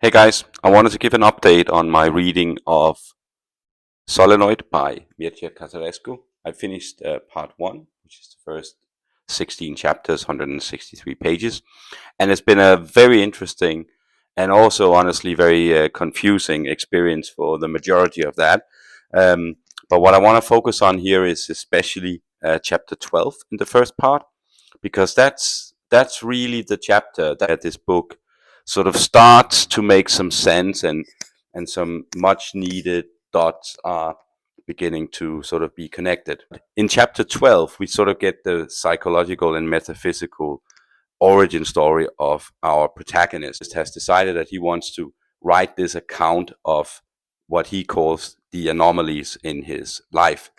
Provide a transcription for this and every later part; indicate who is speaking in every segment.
Speaker 1: Hey guys, I wanted to give an update on my reading of Solenoid by Mircea Cartarescu. I finished part 1, which is the first 16 chapters, 163 pages, and it's been a very interesting and also honestly very confusing experience for the majority of that. Um, but what I want to focus on here is especially chapter 12 in the first part, because that's really the chapter that this book sort of starts to make some sense, and some much needed dots are beginning to sort of be connected. In chapter 12, we sort of get the psychological and metaphysical origin story of our protagonist. Has decided that he wants to write this account of what he calls the anomalies in his life.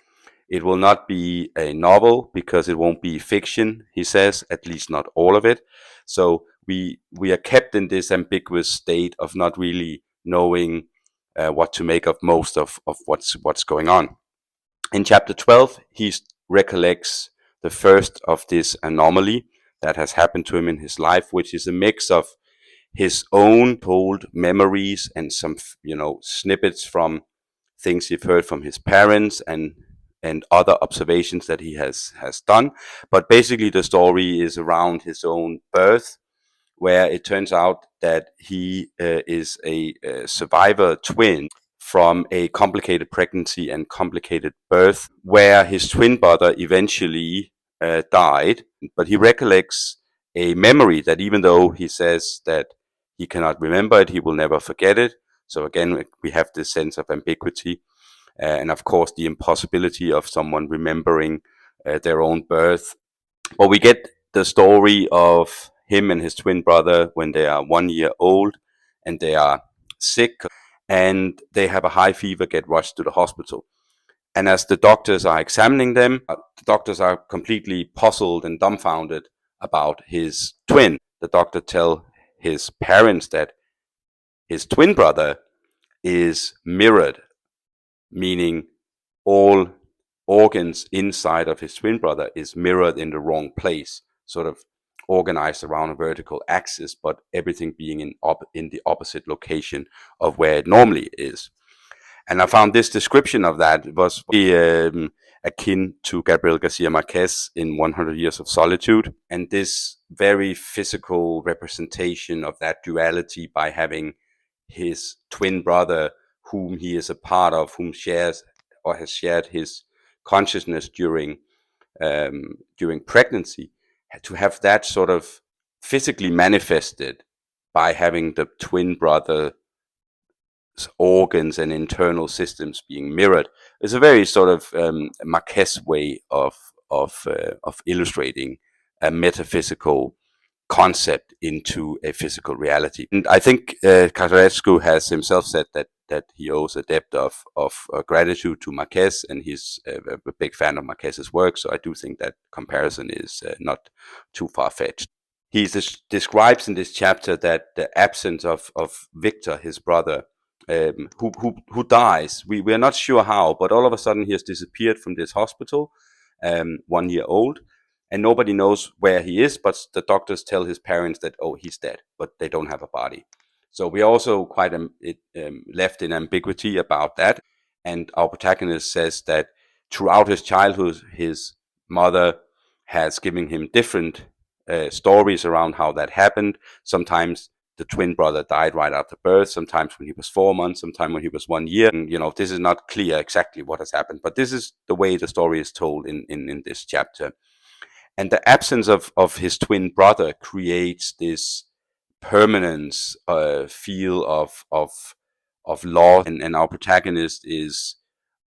Speaker 1: It will not be a novel because it won't be fiction, he says, at least not all of it. So we are kept in this ambiguous state of not really knowing what to make of most of what's going on. In chapter 12, he recollects the first of this anomaly that has happened to him in his life, which is a mix of his own told memories and some, snippets from things he've heard from his parents and other observations that he has done. But basically, the story is around his own birth, where it turns out that he is a survivor twin from a complicated pregnancy and complicated birth, where his twin brother eventually died. But he recollects a memory that, even though he says that he cannot remember it, he will never forget it. So again, we have this sense of ambiguity. And of course, the impossibility of someone remembering their own birth. But we get the story of him and his twin brother when they are 1 year old and they are sick and they have a high fever, get rushed to the hospital. And as the doctors are examining them, the doctors are completely puzzled and dumbfounded about his twin. The doctor tell his parents that his twin brother is mirrored, meaning all organs inside of his twin brother is mirrored in the wrong place, sort of organized around a vertical axis, but everything being in the opposite location of where it normally is. And I found this description of that was akin to Gabriel Garcia Marquez in 100 Years of Solitude, and this very physical representation of that duality by having his twin brother, whom he is a part of, whom shares or has shared his consciousness during pregnancy, to have that sort of physically manifested by having the twin brother's organs and internal systems being mirrored is a very sort of Marquez way of illustrating a metaphysical concept into a physical reality. And I think Cartarescu has himself said that he owes a debt of gratitude to Marquez, and he's a big fan of Marquez's work. So I do think that comparison is not too far fetched. He describes in this chapter that the absence of Victor, his brother, who dies. We are not sure how, but all of a sudden he has disappeared from this hospital, 1 year old, and nobody knows where he is. But the doctors tell his parents that, oh, he's dead, but they don't have a body. So we are also quite left in ambiguity about that. And our protagonist says that throughout his childhood, his mother has given him different stories around how that happened. Sometimes the twin brother died right after birth, sometimes when he was 4 months, sometimes when he was 1 year. And, this is not clear exactly what has happened, but this is the way the story is told in this chapter. And the absence of his twin brother creates this permanence, feel of loss, and our protagonist is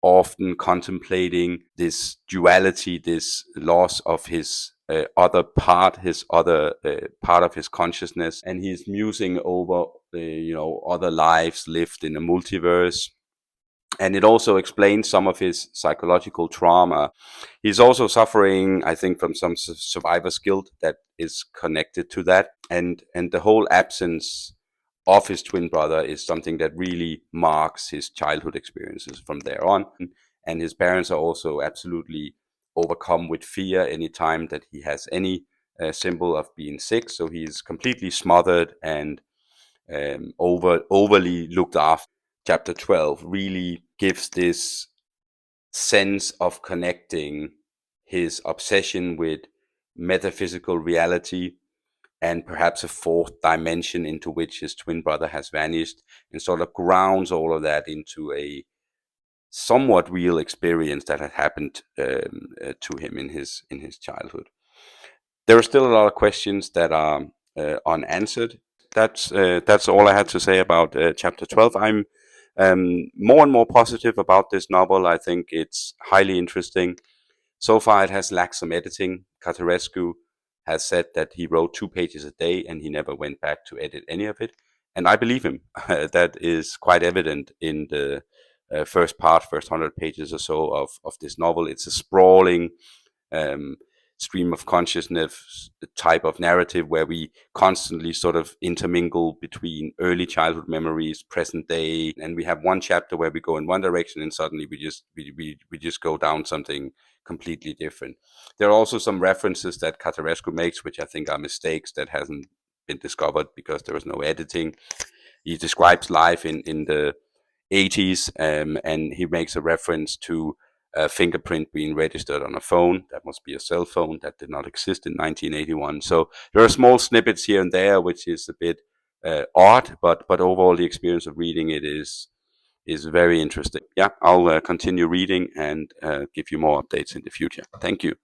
Speaker 1: often contemplating this duality, this loss of his other part, his other part of his consciousness, and he's musing over other lives lived in a multiverse. And it also explains some of his psychological trauma. He's also suffering, I think, from some survivor's guilt that is connected to that. And the whole absence of his twin brother is something that really marks his childhood experiences from there on. And his parents are also absolutely overcome with fear anytime that he has any symbol of being sick. So he's completely smothered and overly looked after. Chapter 12 really gives this sense of connecting his obsession with metaphysical reality and perhaps a fourth dimension into which his twin brother has vanished, and sort of grounds all of that into a somewhat real experience that had happened to him in his childhood. There are still a lot of questions that are unanswered. That's all I had to say about chapter 12. I'm more and more positive about this novel. I think it's highly interesting. So far, it has lacked some editing. Cartarescu has said that he wrote 2 pages a day and he never went back to edit any of it. And I believe him. That is quite evident in the first 100 pages or so of this novel. It's a sprawling um, stream of consciousness type of narrative where we constantly sort of intermingle between early childhood memories, present day, and we have one chapter where we go in one direction and suddenly we just go down something completely different. There are also some references that Cartarescu makes, which I think are mistakes that hasn't been discovered because there was no editing. He describes life in the 80s, and he makes a reference to a fingerprint being registered on a phone. That must be a cell phone that did not exist in 1981. So there are small snippets here and there, which is a bit odd, but overall the experience of reading it is very interesting. Yeah, I'll continue reading and give you more updates in the future. Thank you.